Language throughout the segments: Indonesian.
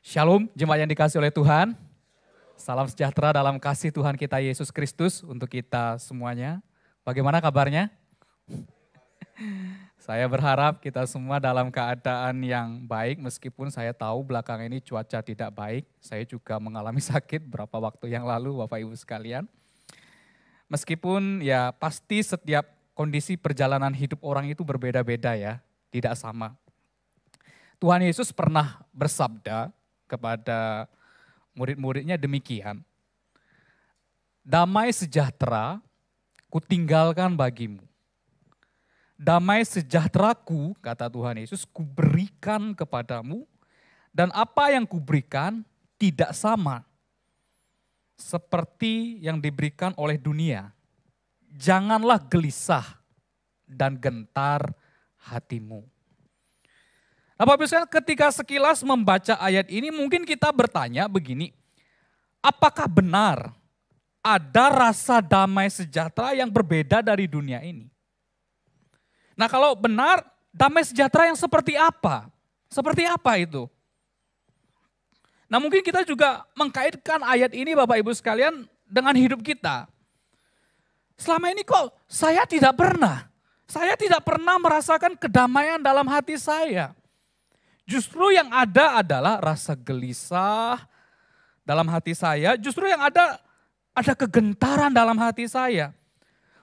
Shalom, jemaat yang dikasih oleh Tuhan. Salam sejahtera dalam kasih Tuhan kita Yesus Kristus untuk kita semuanya. Bagaimana kabarnya? Saya berharap kita semua dalam keadaan yang baik meskipun saya tahu belakangan ini cuaca tidak baik. Saya juga mengalami sakit beberapa waktu yang lalu Bapak Ibu sekalian. Meskipun ya pasti setiap kondisi perjalanan hidup orang itu berbeda-beda ya, tidak sama. Tuhan Yesus pernah bersabda kepada murid-muridnya demikian. Damai sejahtera kutinggalkan bagimu. Damai sejahteraku, kata Tuhan Yesus, kuberikan kepadamu. Dan apa yang kuberikan tidak sama seperti yang diberikan oleh dunia. Janganlah gelisah dan gentar hatimu. Nah, Bapak Ibu sekalian, ketika sekilas membaca ayat ini mungkin kita bertanya begini, apakah benar ada rasa damai sejahtera yang berbeda dari dunia ini? Nah kalau benar, damai sejahtera yang seperti apa? Seperti apa itu? Nah mungkin kita juga mengkaitkan ayat ini Bapak Ibu sekalian dengan hidup kita. Selama ini kok saya tidak pernah merasakan kedamaian dalam hati saya. Justru yang ada adalah rasa gelisah dalam hati saya, justru yang ada kegentaran dalam hati saya.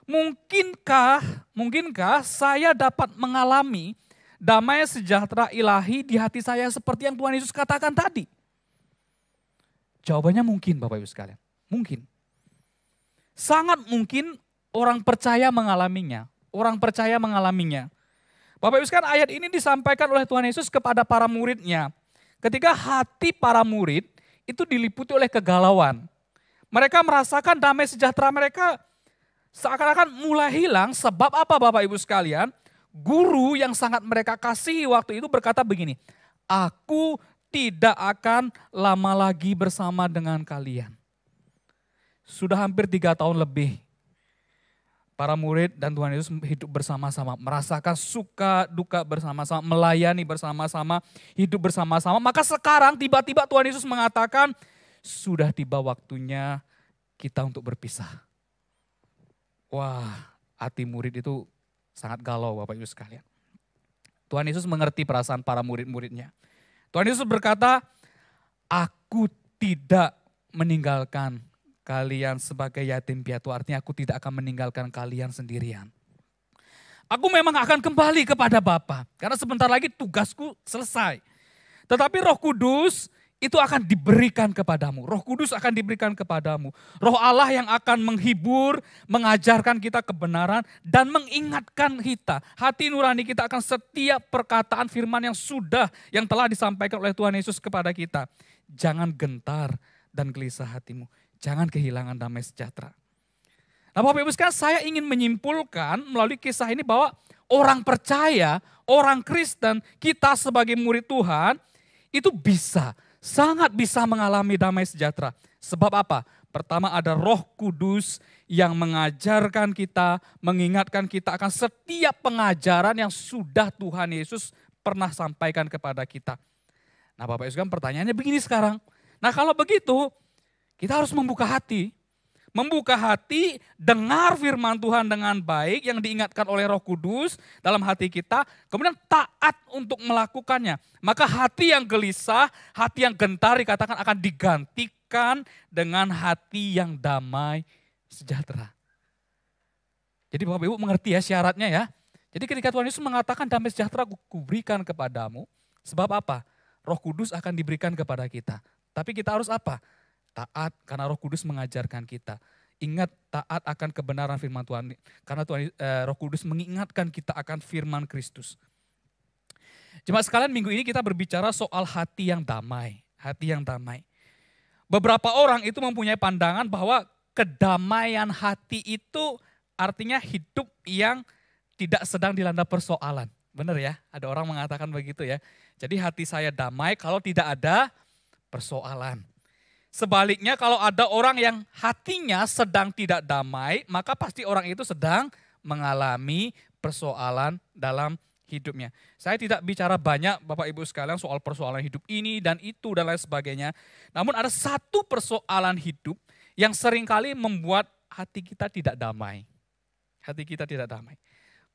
Mungkinkah saya dapat mengalami damai sejahtera ilahi di hati saya seperti yang Tuhan Yesus katakan tadi? Jawabannya mungkin Bapak Ibu sekalian, mungkin. Sangat mungkin orang percaya mengalaminya, Bapak Ibu sekalian, ayat ini disampaikan oleh Tuhan Yesus kepada para muridnya. Ketika hati para murid itu diliputi oleh kegalauan. Mereka merasakan damai sejahtera mereka seakan-akan mulai hilang. Sebab apa Bapak Ibu sekalian? Guru yang sangat mereka kasihi waktu itu berkata begini, aku tidak akan lama lagi bersama dengan kalian. Sudah hampir 3 tahun lebih para murid dan Tuhan Yesus hidup bersama-sama, merasakan suka duka bersama-sama, melayani bersama-sama, hidup bersama-sama. Maka sekarang tiba-tiba Tuhan Yesus mengatakan, sudah tiba waktunya kita untuk berpisah. Wah, hati murid itu sangat galau Bapak Ibu sekalian. Tuhan Yesus mengerti perasaan para murid-muridnya. Tuhan Yesus berkata, aku tidak meninggalkan kalian sebagai yatim piatu, artinya aku tidak akan meninggalkan kalian sendirian. Aku memang akan kembali kepada Bapa karena sebentar lagi tugasku selesai. Tetapi Roh Kudus itu akan diberikan kepadamu. Roh Kudus akan diberikan kepadamu. Roh Allah yang akan menghibur, mengajarkan kita kebenaran dan mengingatkan kita. Hati nurani kita akan setiap perkataan firman yang telah disampaikan oleh Tuhan Yesus kepada kita. Jangan gentar dan gelisah hatimu. Jangan kehilangan damai sejahtera. Nah Bapak Ibu sekalian, saya ingin menyimpulkan melalui kisah ini bahwa orang percaya, orang Kristen, kita sebagai murid Tuhan, itu sangat bisa mengalami damai sejahtera. Sebab apa? Pertama ada Roh Kudus yang mengajarkan kita, mengingatkan kita akan setiap pengajaran yang sudah Tuhan Yesus pernah sampaikan kepada kita. Nah Bapak Ibu sekalian, pertanyaannya begini sekarang. Nah kalau begitu, kita harus membuka hati. Membuka hati, dengar firman Tuhan dengan baik yang diingatkan oleh Roh Kudus dalam hati kita. Kemudian taat untuk melakukannya. Maka hati yang gelisah, hati yang gentar dikatakan akan digantikan dengan hati yang damai sejahtera. Jadi Bapak Ibu mengerti ya syaratnya ya. Jadi ketika Tuhan Yesus mengatakan damai sejahtera kuberikan kepadamu. Sebab apa? Roh Kudus akan diberikan kepada kita. Tapi kita harus apa? Taat karena Roh Kudus mengajarkan kita. Ingat taat akan kebenaran firman Tuhan. Karena Roh Kudus mengingatkan kita akan firman Kristus. Jemaat sekalian, minggu ini kita berbicara soal hati yang damai. Hati yang damai. Beberapa orang itu mempunyai pandangan bahwa kedamaian hati itu artinya hidup yang tidak sedang dilanda persoalan. Benar ya? Ada orang mengatakan begitu ya. Jadi hati saya damai kalau tidak ada persoalan. Sebaliknya kalau ada orang yang hatinya sedang tidak damai, maka pasti orang itu sedang mengalami persoalan dalam hidupnya. Saya tidak bicara banyak Bapak Ibu sekalian soal persoalan hidup ini dan itu dan lain sebagainya. Namun ada satu persoalan hidup yang seringkali membuat hati kita tidak damai. Hati kita tidak damai.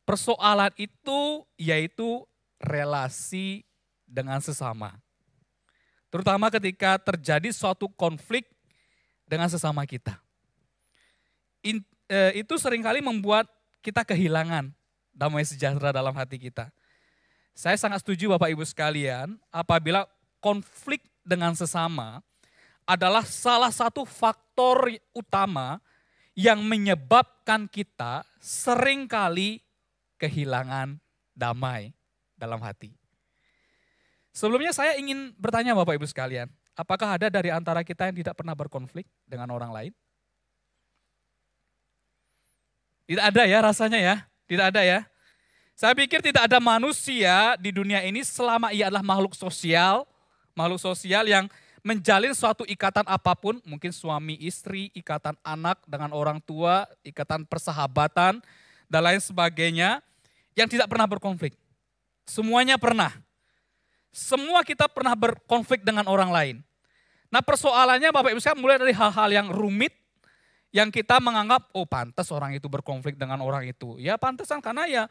Persoalan itu yaitu relasi dengan sesama. Terutama ketika terjadi suatu konflik dengan sesama kita. Itu seringkali membuat kita kehilangan damai sejahtera dalam hati kita. Saya sangat setuju Bapak Ibu sekalian, apabila konflik dengan sesama adalah salah satu faktor utama yang menyebabkan kita seringkali kehilangan damai dalam hati. Sebelumnya saya ingin bertanya Bapak Ibu sekalian, apakah ada dari antara kita yang tidak pernah berkonflik dengan orang lain? Tidak ada ya rasanya ya, tidak ada ya. Saya pikir tidak ada manusia di dunia ini selama ia adalah makhluk sosial yang menjalin suatu ikatan apapun, mungkin suami istri, ikatan anak dengan orang tua, ikatan persahabatan, dan lain sebagainya, yang tidak pernah berkonflik. Semuanya pernah. Semua kita pernah berkonflik dengan orang lain. Nah persoalannya Bapak Ibu sekalian mulai dari hal-hal yang rumit, yang kita menganggap, oh pantas orang itu berkonflik dengan orang itu. Ya pantasan karena ya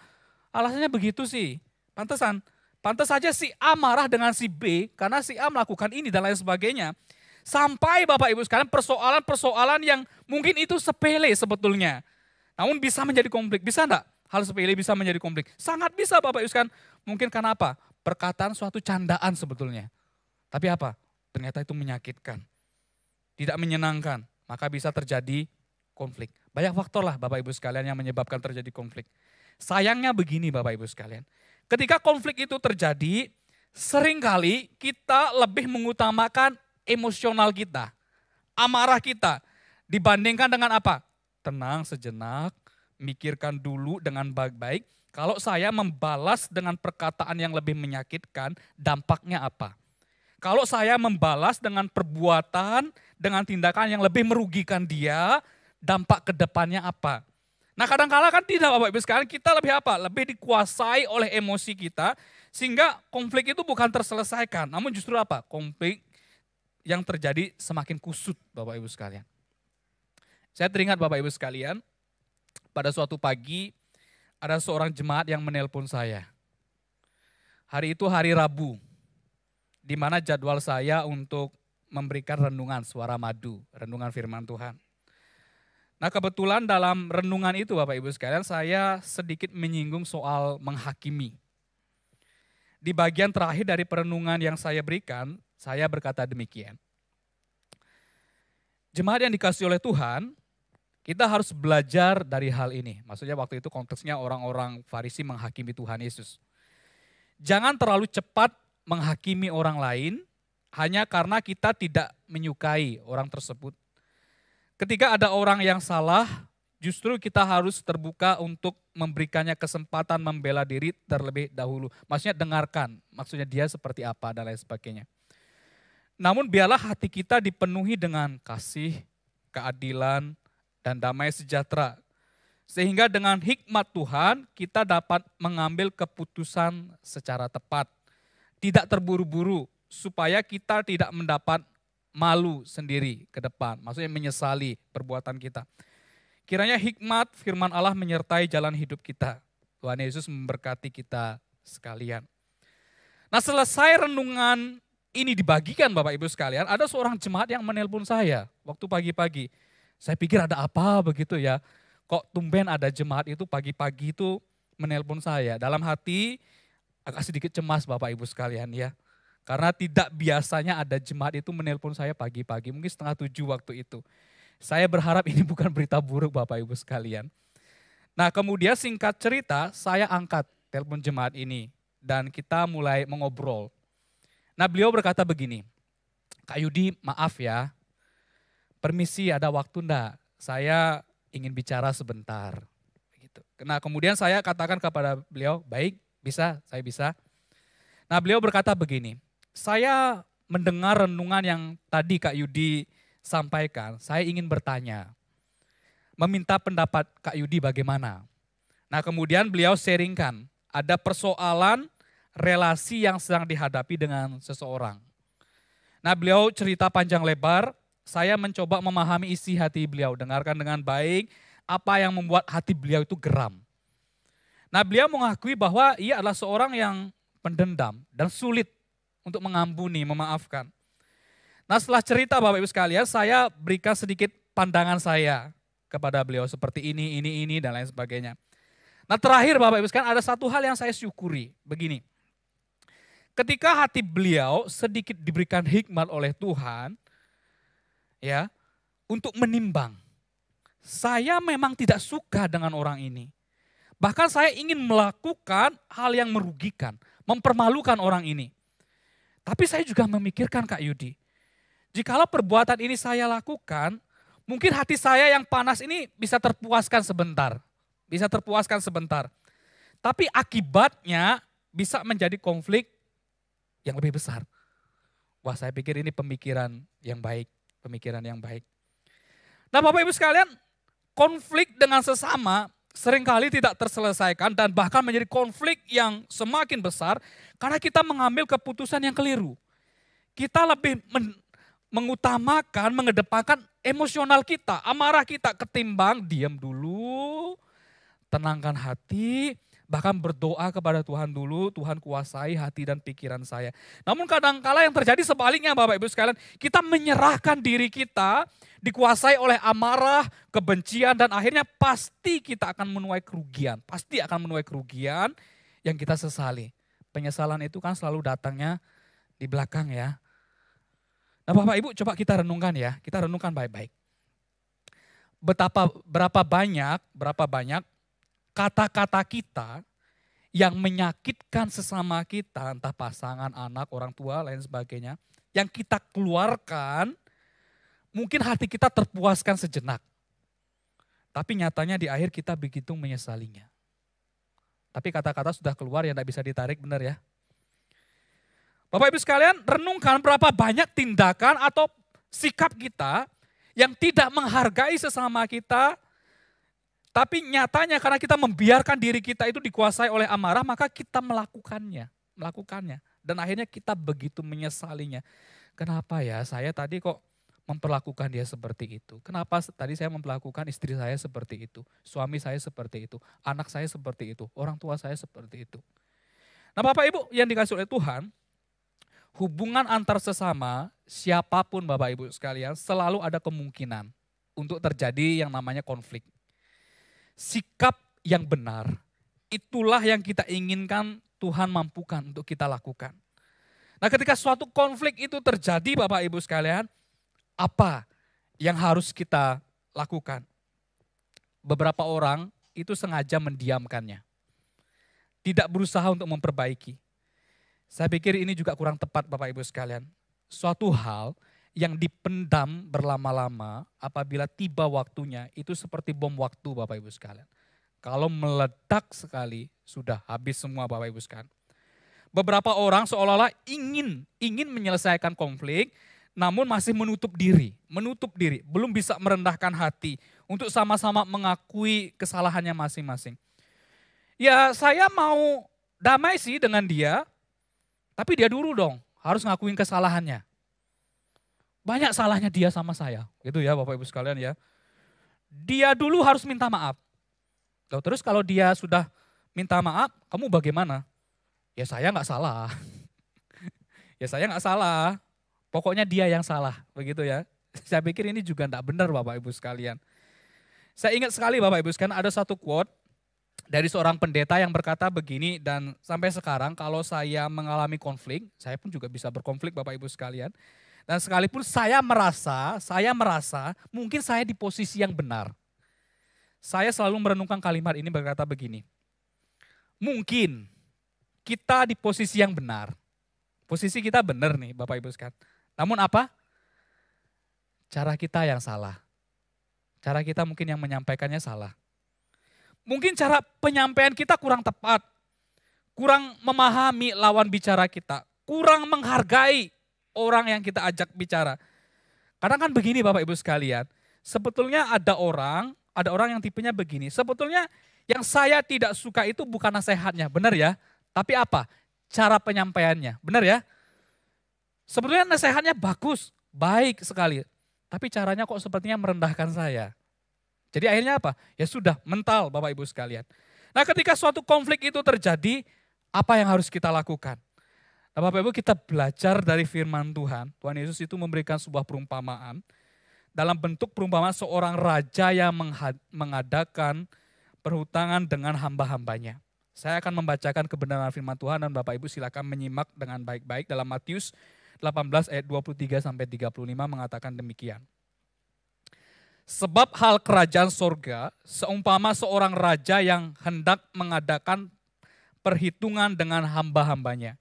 alasannya begitu sih, pantasan. Pantas saja si A marah dengan si B karena si A melakukan ini dan lain sebagainya. Sampai Bapak Ibu sekalian persoalan-persoalan yang mungkin itu sepele sebetulnya. Namun bisa menjadi konflik, bisa enggak? Hal sepele bisa menjadi konflik. Sangat bisa Bapak Ibu sekalian. Mungkin karena apa? Perkataan suatu candaan sebetulnya. Tapi apa? Ternyata itu menyakitkan. Tidak menyenangkan. Maka bisa terjadi konflik. Banyak faktor lah Bapak Ibu sekalian yang menyebabkan terjadi konflik. Sayangnya begini Bapak Ibu sekalian. Ketika konflik itu terjadi, seringkali kita lebih mengutamakan emosional kita. Amarah kita. Dibandingkan dengan apa? Tenang sejenak, mikirkan dulu dengan baik-baik. Kalau saya membalas dengan perkataan yang lebih menyakitkan, dampaknya apa? Kalau saya membalas dengan perbuatan, dengan tindakan yang lebih merugikan dia, dampak ke depannya apa? Nah kadang-kala kan tidak Bapak Ibu sekalian, kita lebih apa? Lebih dikuasai oleh emosi kita, sehingga konflik itu bukan terselesaikan. Namun justru apa? Konflik yang terjadi semakin kusut Bapak Ibu sekalian. Saya teringat Bapak Ibu sekalian, pada suatu pagi ada seorang jemaat yang menelpon saya. Hari itu hari Rabu, di mana jadwal saya untuk memberikan renungan suara madu, renungan firman Tuhan. Nah kebetulan dalam renungan itu Bapak Ibu sekalian, saya sedikit menyinggung soal menghakimi. Di bagian terakhir dari perenungan yang saya berikan, saya berkata demikian. Jemaat yang dikasihi oleh Tuhan, kita harus belajar dari hal ini. Maksudnya waktu itu konteksnya orang-orang Farisi menghakimi Tuhan Yesus. Jangan terlalu cepat menghakimi orang lain hanya karena kita tidak menyukai orang tersebut. Ketika ada orang yang salah, justru kita harus terbuka untuk memberikannya kesempatan membela diri terlebih dahulu. Maksudnya dengarkan, maksudnya dia seperti apa dan lain sebagainya. Namun biarlah hati kita dipenuhi dengan kasih, keadilan, dan damai sejahtera. Sehingga dengan hikmat Tuhan kita dapat mengambil keputusan secara tepat. Tidak terburu-buru supaya kita tidak mendapat malu sendiri ke depan. Maksudnya menyesali perbuatan kita. Kiranya hikmat firman Allah menyertai jalan hidup kita. Tuhan Yesus memberkati kita sekalian. Nah selesai renungan ini dibagikan Bapak Ibu sekalian, ada seorang jemaat yang menelpon saya waktu pagi-pagi. Saya pikir ada apa begitu ya, kok tumben ada jemaat itu pagi-pagi itu menelpon saya. Dalam hati agak sedikit cemas Bapak Ibu sekalian ya. Karena tidak biasanya ada jemaat itu menelpon saya pagi-pagi, mungkin 6:30 waktu itu. Saya berharap ini bukan berita buruk Bapak Ibu sekalian. Nah kemudian singkat cerita saya angkat telepon jemaat ini dan kita mulai mengobrol. Nah beliau berkata begini, Kak Yudi maaf ya, permisi ada waktu enggak? Saya ingin bicara sebentar. Gitu. Nah kemudian saya katakan kepada beliau, baik bisa, saya bisa. Nah beliau berkata begini, saya mendengar renungan yang tadi Kak Yudi sampaikan, saya ingin bertanya. Meminta pendapat Kak Yudi bagaimana? Nah kemudian beliau sharingkan, ada persoalan relasi yang sedang dihadapi dengan seseorang. Nah, beliau cerita panjang lebar, saya mencoba memahami isi hati beliau, dengarkan dengan baik apa yang membuat hati beliau itu geram. Nah, beliau mengakui bahwa ia adalah seorang yang pendendam dan sulit untuk mengampuni, memaafkan. Nah, setelah cerita Bapak Ibu sekalian, saya berikan sedikit pandangan saya kepada beliau seperti ini, dan lain sebagainya. Nah, terakhir Bapak Ibu sekalian, ada satu hal yang saya syukuri, begini. Ketika hati beliau sedikit diberikan hikmat oleh Tuhan, ya, untuk menimbang. Saya memang tidak suka dengan orang ini. Bahkan saya ingin melakukan hal yang merugikan, mempermalukan orang ini. Tapi saya juga memikirkan Kak Yudi, jikalau perbuatan ini saya lakukan, mungkin hati saya yang panas ini bisa terpuaskan sebentar. Tapi akibatnya bisa menjadi konflik yang lebih besar. Wah, saya pikir ini pemikiran yang baik. Nah, Bapak Ibu sekalian, konflik dengan sesama seringkali tidak terselesaikan dan bahkan menjadi konflik yang semakin besar karena kita mengambil keputusan yang keliru. Kita lebih mengutamakan, mengedepankan emosional kita, amarah kita ketimbang diam dulu, tenangkan hati, bahkan berdoa kepada Tuhan dulu, Tuhan kuasai hati dan pikiran saya. Namun kadangkala yang terjadi sebaliknya Bapak Ibu sekalian, kita menyerahkan diri kita, dikuasai oleh amarah, kebencian, dan akhirnya pasti kita akan menuai kerugian. Yang kita sesali. Penyesalan itu kan selalu datangnya di belakang ya. Nah Bapak Ibu coba kita renungkan ya, kita renungkan baik-baik. Berapa banyak kata-kata kita yang menyakitkan sesama kita, entah pasangan, anak, orang tua, lain sebagainya, yang kita keluarkan, mungkin hati kita terpuaskan sejenak. Tapi nyatanya di akhir kita begitu menyesalinya. Tapi kata-kata sudah keluar yang tidak bisa ditarik, benar ya. Bapak Ibu sekalian, renungkan berapa banyak tindakan atau sikap kita yang tidak menghargai sesama kita, tapi nyatanya karena kita membiarkan diri kita itu dikuasai oleh amarah, maka kita melakukannya. Dan akhirnya kita begitu menyesalinya. Kenapa ya saya tadi kok memperlakukan dia seperti itu? Kenapa tadi saya memperlakukan istri saya seperti itu? Suami saya seperti itu? Anak saya seperti itu? Orang tua saya seperti itu? Nah Bapak Ibu yang dikasih oleh Tuhan, hubungan antar sesama, siapapun Bapak Ibu sekalian, selalu ada kemungkinan untuk terjadi yang namanya konflik. Sikap yang benar, itulah yang kita inginkan Tuhan mampukan untuk kita lakukan. Nah ketika suatu konflik itu terjadi Bapak Ibu sekalian, apa yang harus kita lakukan? Beberapa orang itu sengaja mendiamkannya. Tidak berusaha untuk memperbaiki. Saya pikir ini juga kurang tepat Bapak Ibu sekalian. Suatu hal yang dipendam berlama-lama apabila tiba waktunya itu seperti bom waktu Bapak Ibu sekalian. Kalau meledak sekali sudah habis semua Bapak Ibu sekalian. Beberapa orang seolah-olah ingin menyelesaikan konflik namun masih menutup diri, belum bisa merendahkan hati untuk sama-sama mengakui kesalahannya masing-masing. Ya saya mau damai sih dengan dia, tapi dia dulu dong harus ngakuin kesalahannya. Banyak salahnya dia sama saya, gitu ya Bapak Ibu sekalian ya. Dia dulu harus minta maaf. Loh, terus kalau dia sudah minta maaf, kamu bagaimana? Ya saya nggak salah. Pokoknya dia yang salah, begitu ya. Saya pikir ini juga enggak benar Bapak Ibu sekalian. Saya ingat sekali Bapak Ibu sekalian ada satu quote dari seorang pendeta yang berkata begini, dan sampai sekarang kalau saya mengalami konflik, saya pun juga bisa berkonflik Bapak Ibu sekalian. Dan sekalipun saya merasa mungkin saya di posisi yang benar. Saya selalu merenungkan kalimat ini berkata begini. Mungkin kita di posisi yang benar. Posisi kita benar nih Bapak Ibu sekalian. Namun apa? Cara kita yang salah. Cara kita mungkin yang menyampaikannya salah. Mungkin cara penyampaian kita kurang tepat. Kurang memahami lawan bicara kita. Kurang menghargai orang yang kita ajak bicara. Kadang kan begini Bapak Ibu sekalian, sebetulnya ada orang yang tipenya begini, sebetulnya Yang saya tidak suka itu bukan nasihatnya, benar ya? Tapi apa? Cara penyampaiannya, benar ya? Sebetulnya nasihatnya bagus, baik sekali. Tapi caranya kok sepertinya merendahkan saya. Jadi akhirnya apa? Ya sudah, mental Bapak Ibu sekalian. Nah ketika suatu konflik itu terjadi, apa yang harus kita lakukan? Nah Bapak Ibu, kita belajar dari firman Tuhan. Tuhan Yesus itu memberikan sebuah perumpamaan. Dalam bentuk perumpamaan seorang raja yang mengadakan perhutangan dengan hamba-hambanya. Saya akan membacakan kebenaran firman Tuhan dan Bapak Ibu silakan menyimak dengan baik-baik dalam Matius 18 ayat 23 sampai 35 mengatakan demikian. Sebab hal kerajaan sorga seumpama seorang raja yang hendak mengadakan perhitungan dengan hamba-hambanya.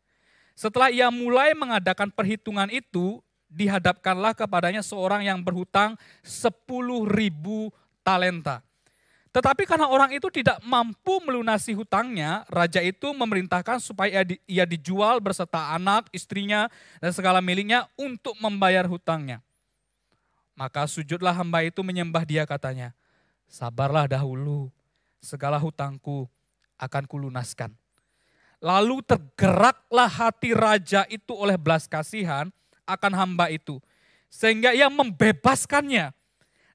Setelah ia mulai mengadakan perhitungan itu, dihadapkanlah kepadanya seorang yang berhutang 10.000 talenta. Tetapi karena orang itu tidak mampu melunasi hutangnya, raja itu memerintahkan supaya ia dijual berserta anak, istrinya, dan segala miliknya untuk membayar hutangnya. Maka sujudlah hamba itu menyembah dia katanya, sabarlah dahulu, segala hutangku akan kulunaskan. Lalu tergeraklah hati raja itu oleh belas kasihan akan hamba itu. Sehingga ia membebaskannya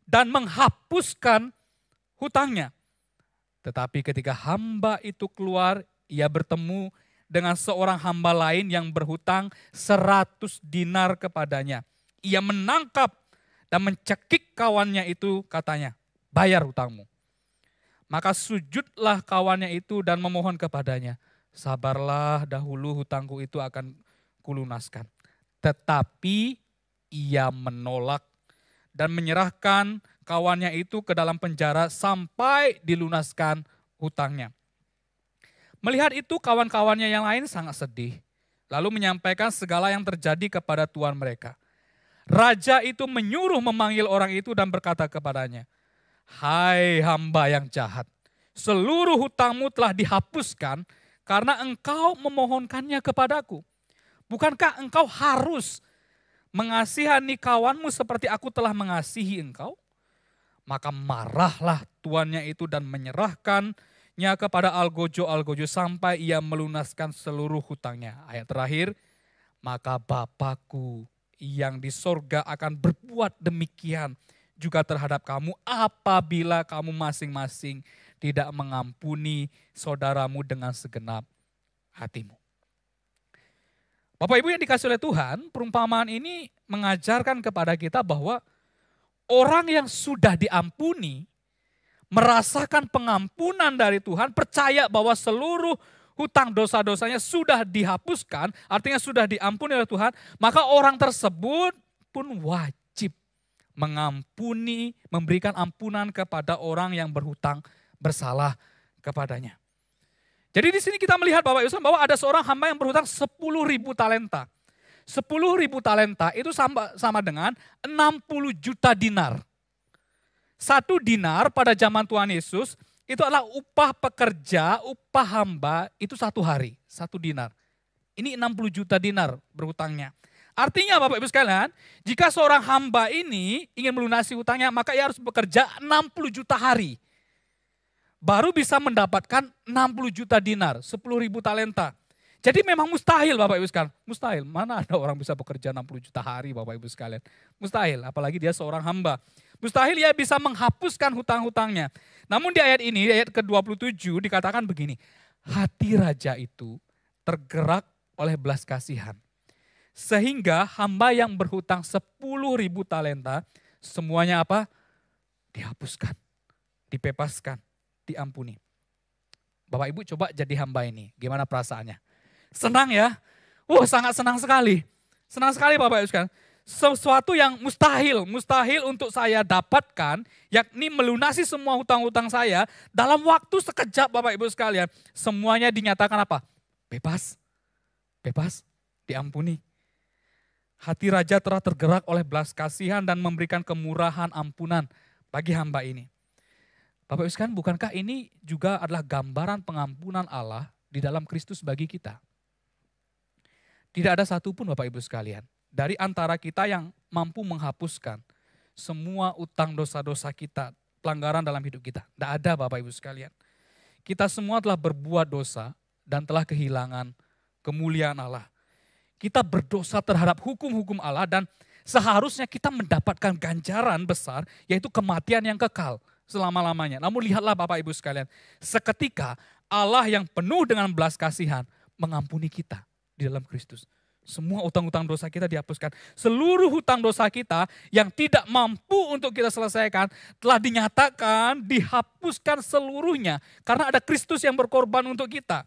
dan menghapuskan hutangnya. Tetapi ketika hamba itu keluar, ia bertemu dengan seorang hamba lain yang berhutang 100 dinar kepadanya. Ia menangkap dan mencekik kawannya itu katanya, bayar hutangmu. Maka sujudlah kawannya itu dan memohon kepadanya, sabarlah dahulu hutangku itu akan kulunaskan. Tetapi ia menolak dan menyerahkan kawannya itu ke dalam penjara sampai dilunaskan hutangnya. Melihat itu kawan-kawannya yang lain sangat sedih. Lalu menyampaikan segala yang terjadi kepada tuan mereka. Raja itu menyuruh memanggil orang itu dan berkata kepadanya, hai hamba yang jahat, seluruh hutangmu telah dihapuskan karena engkau memohonkannya kepadaku. Bukankah engkau harus mengasihani kawanmu seperti aku telah mengasihi engkau? Maka marahlah tuannya itu dan menyerahkannya kepada algojo-algojo sampai ia melunaskan seluruh hutangnya. Ayat terakhir, maka Bapakku yang di sorga akan berbuat demikian juga terhadap kamu apabila kamu masing-masing tidak mengampuni saudaramu dengan segenap hatimu. Bapak Ibu yang dikasih oleh Tuhan, perumpamaan ini mengajarkan kepada kita bahwa orang yang sudah diampuni, merasakan pengampunan dari Tuhan, percaya bahwa seluruh hutang dosa-dosanya sudah dihapuskan, artinya sudah diampuni oleh Tuhan, maka orang tersebut pun wajib mengampuni, memberikan ampunan kepada orang yang berhutang bersalah kepadanya. Jadi di sini kita melihat Bapak Ibu bahwa ada seorang hamba yang berhutang 10.000 talenta. 10.000 talenta itu sama dengan 60 juta dinar. 1 dinar pada zaman Tuhan Yesus itu adalah upah pekerja, upah hamba itu 1 hari, 1 dinar. Ini 60 juta dinar berhutangnya. Artinya Bapak Ibu sekalian, jika seorang hamba ini ingin melunasi hutangnya, maka ia harus bekerja 60 juta hari. Baru bisa mendapatkan 60 juta dinar, 10.000 talenta. Jadi memang mustahil Bapak Ibu sekalian, mustahil. Mana ada orang bisa bekerja 60 juta hari Bapak Ibu sekalian. Mustahil, apalagi dia seorang hamba. Mustahil ia bisa menghapuskan hutang-hutangnya. Namun di ayat ini, ayat ke-27 dikatakan begini, hati raja itu tergerak oleh belas kasihan. Sehingga hamba yang berhutang 10.000 talenta, semuanya apa? Dihapuskan, dibebaskan, diampuni. Bapak Ibu coba jadi hamba ini, gimana perasaannya? Senang ya? Sangat senang sekali. Senang sekali Bapak Ibu sekalian. Sesuatu yang mustahil untuk saya dapatkan, yakni melunasi semua hutang-hutang saya dalam waktu sekejap Bapak Ibu sekalian. Semuanya dinyatakan apa? Bebas, diampuni. Hati raja telah tergerak oleh belas kasihan dan memberikan kemurahan ampunan bagi hamba ini. Bapak Ibu sekalian, bukankah ini juga adalah gambaran pengampunan Allah di dalam Kristus bagi kita? Tidak ada satupun Bapak Ibu sekalian dari antara kita yang mampu menghapuskan semua utang dosa-dosa kita, pelanggaran dalam hidup kita. Tidak ada Bapak Ibu sekalian. kita semua telah berbuat dosa dan telah kehilangan kemuliaan Allah. Kita berdosa terhadap hukum-hukum Allah dan seharusnya kita mendapatkan ganjaran besar, yaitu kematian yang kekal selama-lamanya. Namun lihatlah Bapak Ibu sekalian, seketika Allah yang penuh dengan belas kasihan mengampuni kita di dalam Kristus. Semua utang-utang dosa kita dihapuskan. Seluruh hutang dosa kita yang tidak mampu untuk kita selesaikan telah dinyatakan, dihapuskan seluruhnya. Karena ada Kristus yang berkorban untuk kita.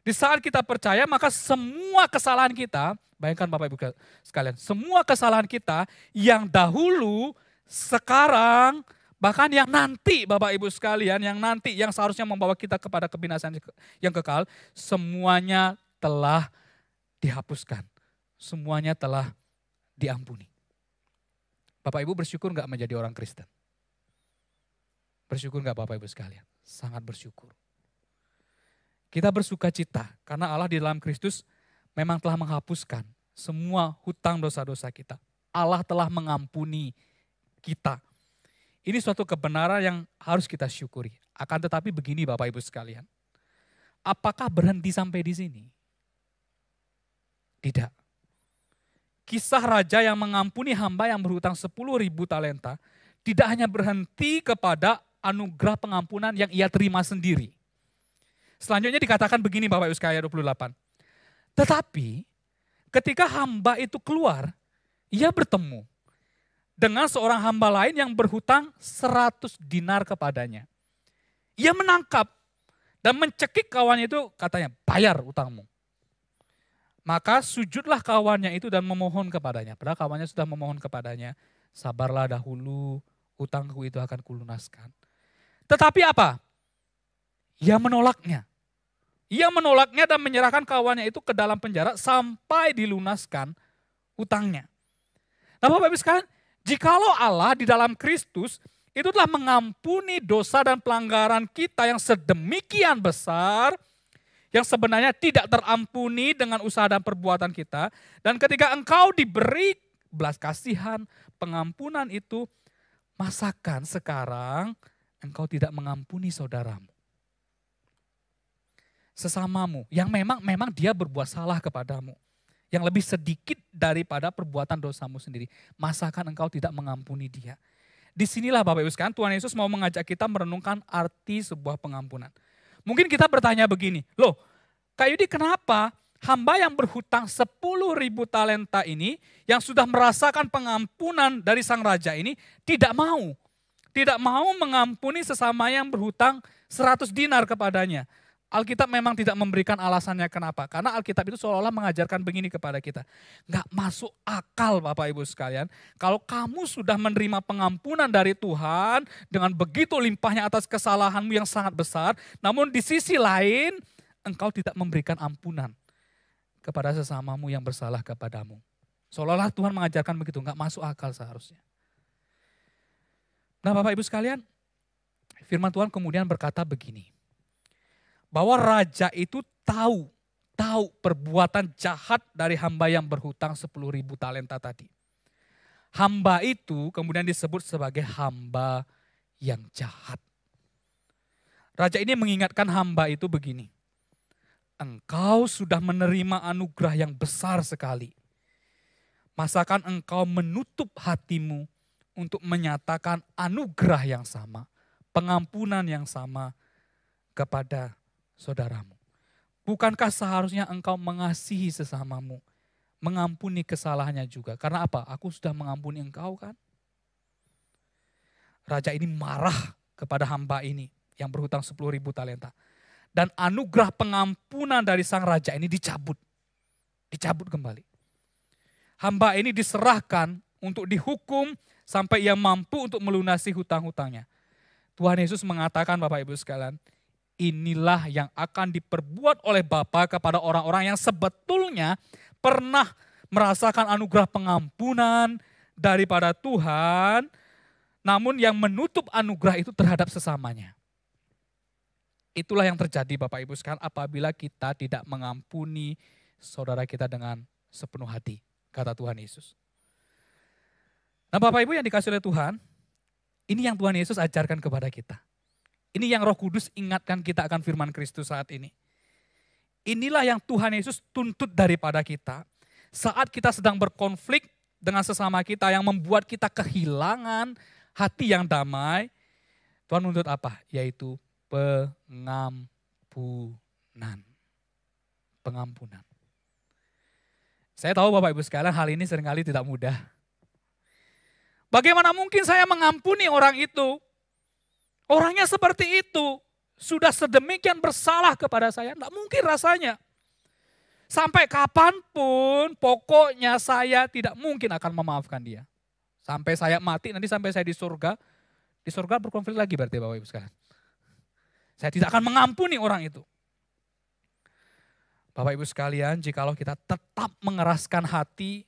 Di saat kita percaya, maka semua kesalahan kita, bayangkan Bapak Ibu sekalian, semua kesalahan kita yang dahulu, sekarang, bahkan yang nanti Bapak Ibu sekalian, yang nanti yang seharusnya membawa kita kepada kebinasaan yang kekal, semuanya telah dihapuskan. Semuanya telah diampuni. Bapak Ibu bersyukur nggak menjadi orang Kristen? Bersyukur nggak Bapak Ibu sekalian? Sangat bersyukur. Kita bersuka cita karena Allah di dalam Kristus memang telah menghapuskan semua hutang dosa-dosa kita. Allah telah mengampuni kita. Ini suatu kebenaran yang harus kita syukuri. Akan tetapi begini Bapak Ibu sekalian. Apakah berhenti sampai di sini? Tidak. Kisah raja yang mengampuni hamba yang berhutang 10.000 talenta tidak hanya berhenti kepada anugerah pengampunan yang ia terima sendiri. Selanjutnya dikatakan begini Bapak Ibu sekalian 28. Tetapi ketika hamba itu keluar, ia bertemu dengan seorang hamba lain yang berhutang 100 dinar kepadanya. Ia menangkap dan mencekik kawannya itu, katanya, bayar utangmu. Maka sujudlah kawannya itu dan memohon kepadanya. Padahal kawannya sudah memohon kepadanya, sabarlah dahulu, utangku itu akan kulunaskan. Tetapi apa? Ia menolaknya. Ia menolaknya dan menyerahkan kawannya itu ke dalam penjara sampai dilunaskan utangnya. Nah Bapak Ibu sekalian, jikalau Allah di dalam Kristus itu telah mengampuni dosa dan pelanggaran kita yang sedemikian besar, yang sebenarnya tidak terampuni dengan usaha dan perbuatan kita. Dan ketika engkau diberi belas kasihan, pengampunan itu, masakan sekarang engkau tidak mengampuni saudaramu, sesamamu, yang memang dia berbuat salah kepadamu, yang lebih sedikit daripada perbuatan dosamu sendiri. Masakan engkau tidak mengampuni dia. Disinilah Bapak Ibu sekalian, Tuhan Yesus mau mengajak kita merenungkan arti sebuah pengampunan. Mungkin kita bertanya begini, loh Kak Yudi kenapa hamba yang berhutang 10.000 talenta ini, yang sudah merasakan pengampunan dari sang raja ini, tidak mau mengampuni sesama yang berhutang 100 dinar kepadanya. Alkitab memang tidak memberikan alasannya kenapa. Karena Alkitab itu seolah-olah mengajarkan begini kepada kita. Nggak masuk akal Bapak Ibu sekalian. Kalau kamu sudah menerima pengampunan dari Tuhan dengan begitu limpahnya atas kesalahanmu yang sangat besar. Namun di sisi lain engkau tidak memberikan ampunan kepada sesamamu yang bersalah kepadamu. Seolah-olah Tuhan mengajarkan begitu. Nggak masuk akal seharusnya. Nah Bapak Ibu sekalian, firman Tuhan kemudian berkata begini. Bahwa raja itu tahu perbuatan jahat dari hamba yang berhutang 10.000 talenta tadi. Hamba itu kemudian disebut sebagai hamba yang jahat. Raja ini mengingatkan hamba itu begini. Engkau sudah menerima anugerah yang besar sekali. Masakan engkau menutup hatimu untuk menyatakan anugerah yang sama, pengampunan yang sama kepada saudaramu. Bukankah seharusnya engkau mengasihi sesamamu, mengampuni kesalahannya juga? Karena apa? Aku sudah mengampuni engkau kan? Raja ini marah kepada hamba ini yang berhutang 10.000 talenta. Dan anugerah pengampunan dari sang raja ini dicabut. Dicabut kembali. Hamba ini diserahkan untuk dihukum sampai ia mampu untuk melunasi hutang-hutangnya. Tuhan Yesus mengatakan Bapak Ibu sekalian, inilah yang akan diperbuat oleh Bapa kepada orang-orang yang sebetulnya pernah merasakan anugerah pengampunan daripada Tuhan, namun yang menutup anugerah itu terhadap sesamanya. Itulah yang terjadi Bapak Ibu sekalian apabila kita tidak mengampuni saudara kita dengan sepenuh hati, kata Tuhan Yesus. Nah Bapak Ibu yang dikasihi oleh Tuhan, ini yang Tuhan Yesus ajarkan kepada kita. Ini yang Roh Kudus ingatkan kita akan firman Kristus saat ini. Inilah yang Tuhan Yesus tuntut daripada kita. Saat kita sedang berkonflik dengan sesama kita yang membuat kita kehilangan hati yang damai, Tuhan menuntut apa? Yaitu pengampunan. Pengampunan. Saya tahu Bapak Ibu sekalian hal ini seringkali tidak mudah. Bagaimana mungkin saya mengampuni orang itu? Orangnya seperti itu. Sudah sedemikian bersalah kepada saya. Tidak mungkin rasanya. Sampai kapanpun pokoknya saya tidak mungkin akan memaafkan dia. Sampai saya mati, nanti sampai saya di surga. Di surga berkonflik lagi berarti Bapak Ibu sekalian. Saya tidak akan mengampuni orang itu. Bapak Ibu sekalian, jikalau kita tetap mengeraskan hati,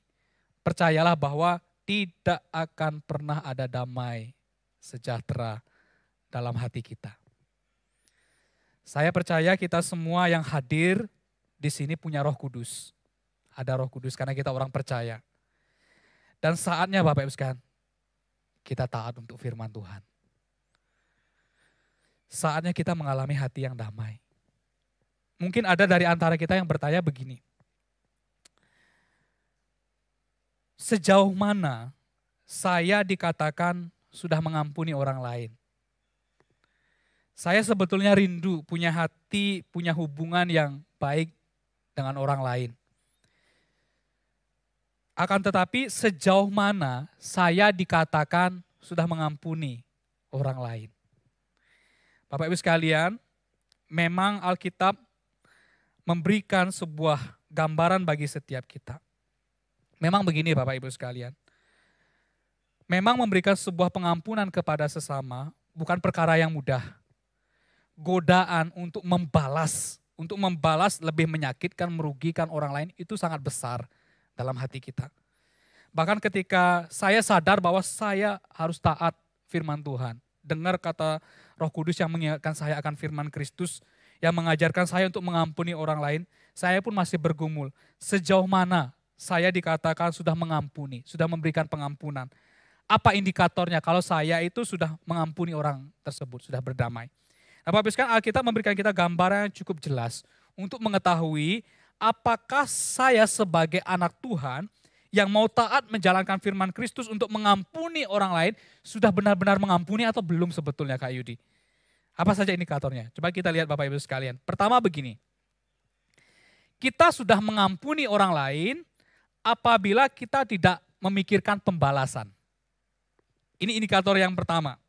percayalah bahwa tidak akan pernah ada damai sejahtera dalam hati kita. Saya percaya kita semua yang hadir di sini punya Roh Kudus. Ada Roh Kudus karena kita orang percaya. Dan saatnya Bapak Ibu sekalian, kita taat untuk firman Tuhan. Saatnya kita mengalami hati yang damai. Mungkin ada dari antara kita yang bertanya begini. Sejauh mana saya dikatakan sudah mengampuni orang lain? Saya sebetulnya rindu punya hati, punya hubungan yang baik dengan orang lain. Akan tetapi sejauh mana saya dikatakan sudah mengampuni orang lain. Bapak Ibu sekalian, memang Alkitab memberikan sebuah gambaran bagi setiap kita. Memang begini Bapak Ibu sekalian. Memang memberikan sebuah pengampunan kepada sesama bukan perkara yang mudah. Godaan untuk membalas lebih menyakitkan, merugikan orang lain itu sangat besar dalam hati kita. Bahkan ketika saya sadar bahwa saya harus taat firman Tuhan, dengar kata Roh Kudus yang mengingatkan saya akan firman Kristus, yang mengajarkan saya untuk mengampuni orang lain, saya pun masih bergumul. Sejauh mana saya dikatakan sudah mengampuni, sudah memberikan pengampunan. Apa indikatornya kalau saya itu sudah mengampuni orang tersebut, sudah berdamai. Nah, Bapak Ibu sekalian, Alkitab memberikan kita gambaran yang cukup jelas untuk mengetahui apakah saya sebagai anak Tuhan yang mau taat menjalankan firman Kristus untuk mengampuni orang lain sudah benar-benar mengampuni atau belum sebetulnya Kak Yudi. Apa saja indikatornya? Coba kita lihat Bapak Ibu sekalian. Pertama begini, kita sudah mengampuni orang lain apabila kita tidak memikirkan pembalasan. Ini indikator yang pertama.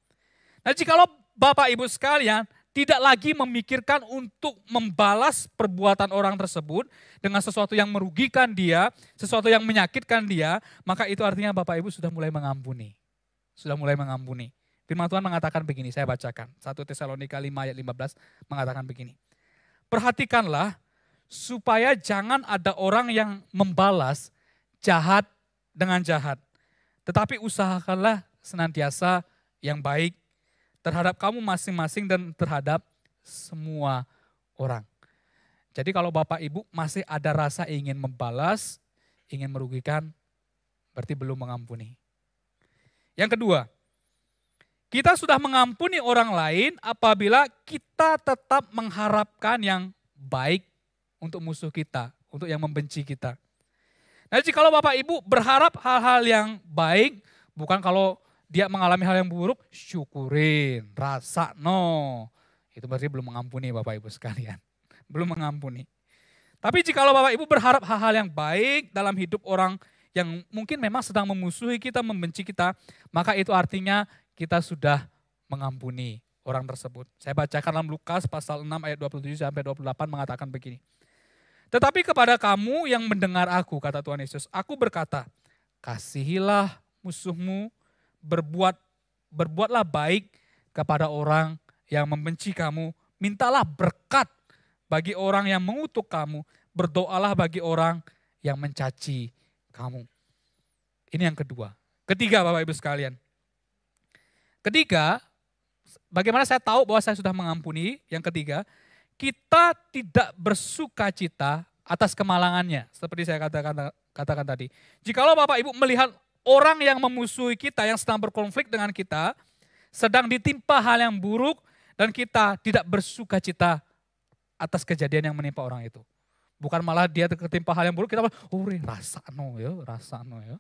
Nah, jikalau Bapak Ibu sekalian tidak lagi memikirkan untuk membalas perbuatan orang tersebut dengan sesuatu yang merugikan dia, sesuatu yang menyakitkan dia, maka itu artinya Bapak Ibu sudah mulai mengampuni. Sudah mulai mengampuni. Firman Tuhan mengatakan begini, saya bacakan. 1 Tesalonika 5 ayat 15 mengatakan begini. Perhatikanlah supaya jangan ada orang yang membalas jahat dengan jahat. Tetapi usahakanlah senantiasa yang baik terhadap kamu masing-masing dan terhadap semua orang. Jadi kalau Bapak Ibu masih ada rasa ingin membalas, ingin merugikan, berarti belum mengampuni. Yang kedua, kita sudah mengampuni orang lain apabila kita tetap mengharapkan yang baik untuk musuh kita, untuk yang membenci kita. Nah, jika Bapak Ibu berharap hal-hal yang baik, bukan kalau dia mengalami hal yang buruk, syukurin, rasa, no. Itu berarti belum mengampuni Bapak Ibu sekalian. Belum mengampuni. Tapi jika Bapak Ibu berharap hal-hal yang baik dalam hidup orang yang mungkin memang sedang memusuhi kita, membenci kita, maka itu artinya kita sudah mengampuni orang tersebut. Saya bacakan dalam Lukas pasal 6 ayat 27 sampai 28 mengatakan begini. Tetapi kepada kamu yang mendengar aku, kata Tuhan Yesus, aku berkata, kasihilah musuhmu, berbuatlah baik kepada orang yang membenci kamu, mintalah berkat bagi orang yang mengutuk kamu, berdoalah bagi orang yang mencaci kamu. Ini yang kedua. Ketiga Bapak Ibu sekalian. Ketiga, bagaimana saya tahu bahwa saya sudah mengampuni? Yang ketiga, kita tidak bersuka cita atas kemalangannya. Seperti saya katakan tadi. Jikalau Bapak Ibu melihat orang yang memusuhi kita, yang sedang berkonflik dengan kita, sedang ditimpa hal yang buruk, Dan kita tidak bersuka cita atas kejadian yang menimpa orang itu. Bukan malah dia ketimpa hal yang buruk, kita malah, rasa no ya.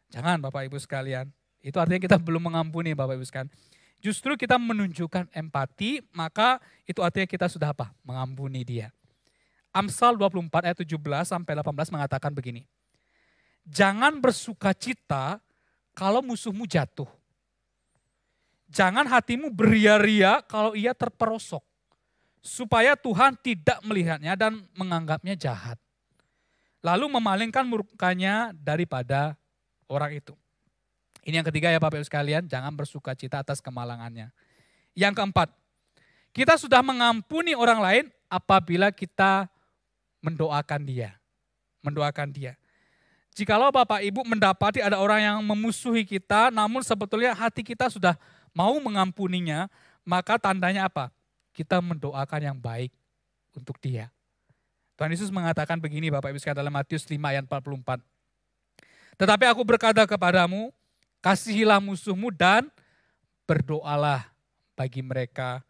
Jangan Bapak Ibu sekalian. Itu artinya kita belum mengampuni Bapak Ibu sekalian. Justru kita menunjukkan empati, maka itu artinya kita sudah apa? Mengampuni dia. Amsal 24 ayat 17 sampai 18 mengatakan begini. Jangan bersuka cita kalau musuhmu jatuh. Jangan hatimu beria-ria kalau ia terperosok. Supaya Tuhan tidak melihatnya dan menganggapnya jahat. Lalu memalingkan murkanya daripada orang itu. Ini yang ketiga ya Bapak Ibu sekalian, jangan bersuka cita atas kemalangannya. Yang keempat, kita sudah mengampuni orang lain apabila kita mendoakan dia. Mendoakan dia. Jikalau Bapak Ibu mendapati ada orang yang memusuhi kita, namun sebetulnya hati kita sudah mau mengampuninya, maka tandanya apa? Kita mendoakan yang baik untuk dia. Tuhan Yesus mengatakan begini Bapak Ibu sekalian dalam Matius 5 ayat 44. Tetapi aku berkata kepadamu, kasihilah musuhmu dan berdoalah bagi mereka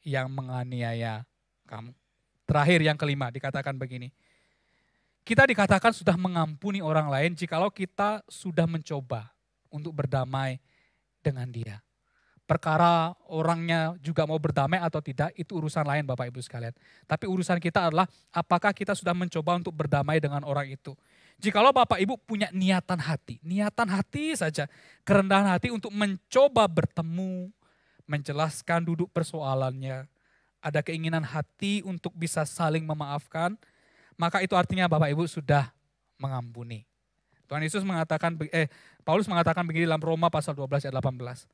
yang menganiaya kamu. Terakhir yang kelima dikatakan begini. Kita dikatakan sudah mengampuni orang lain jikalau kita sudah mencoba untuk berdamai dengan dia. Perkara orangnya juga mau berdamai atau tidak, itu urusan lain Bapak Ibu sekalian. Tapi urusan kita adalah apakah kita sudah mencoba untuk berdamai dengan orang itu. Jikalau Bapak Ibu punya niatan hati saja, kerendahan hati untuk mencoba bertemu, menjelaskan duduk persoalannya, ada keinginan hati untuk bisa saling memaafkan, maka itu artinya Bapak Ibu sudah mengampuni. Tuhan Yesus mengatakan, Paulus mengatakan begini dalam Roma pasal 12 ayat 18.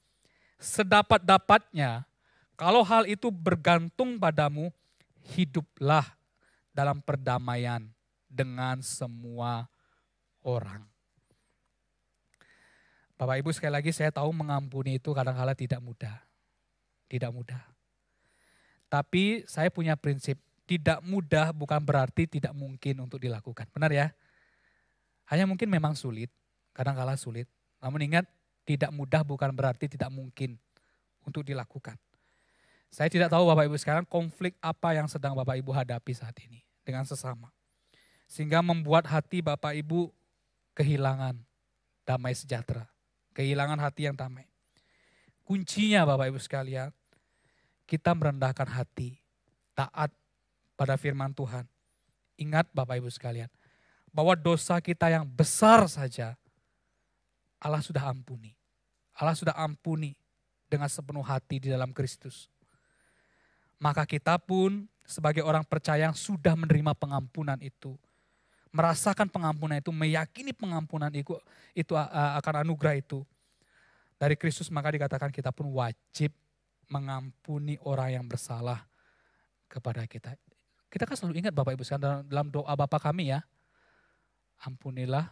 Sedapat-dapatnya, kalau hal itu bergantung padamu, hiduplah dalam perdamaian dengan semua orang. Bapak Ibu sekali lagi saya tahu mengampuni itu kadang-kala tidak mudah. Tidak mudah. Tapi saya punya prinsip, tidak mudah bukan berarti tidak mungkin untuk dilakukan. Benar ya? Hanya mungkin memang sulit, kadang-kala sulit. Namun ingat, tidak mudah bukan berarti tidak mungkin untuk dilakukan. Saya tidak tahu Bapak Ibu sekarang konflik apa yang sedang Bapak Ibu hadapi saat ini dengan sesama. Sehingga membuat hati Bapak Ibu kehilangan damai sejahtera. Kehilangan hati yang damai. Kuncinya Bapak Ibu sekalian, kita merendahkan hati, taat pada firman Tuhan. Ingat Bapak Ibu sekalian, bahwa dosa kita yang besar saja, Allah sudah ampuni. Allah sudah ampuni dengan sepenuh hati di dalam Kristus. Maka kita pun sebagai orang percaya yang sudah menerima pengampunan itu, merasakan pengampunan itu, meyakini pengampunan itu akan anugerah itu dari Kristus, maka dikatakan kita pun wajib mengampuni orang yang bersalah kepada kita. Kita kan selalu ingat Bapak Ibu sekalian dalam doa Bapa kami ya, ampunilah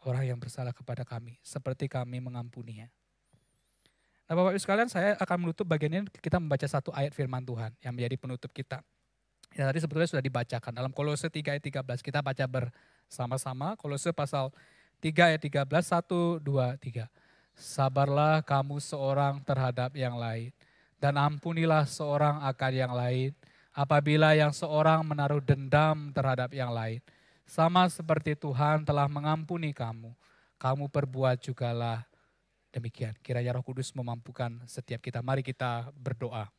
orang yang bersalah kepada kami, seperti kami mengampuninya. Nah Bapak Ibu sekalian, saya akan menutup bagian ini, kita membaca satu ayat firman Tuhan yang menjadi penutup kita. Ya, tadi sebetulnya sudah dibacakan dalam Kolose 3 ayat 13, kita baca bersama-sama, Kolose pasal 3 ayat 13, 1, 2, 3. Sabarlah kamu seorang terhadap yang lain, dan ampunilah seorang akan yang lain, apabila yang seorang menaruh dendam terhadap yang lain. Sama seperti Tuhan telah mengampuni kamu, kamu perbuat jugalah demikian. Kiranya Roh Kudus memampukan setiap kita. Mari kita berdoa.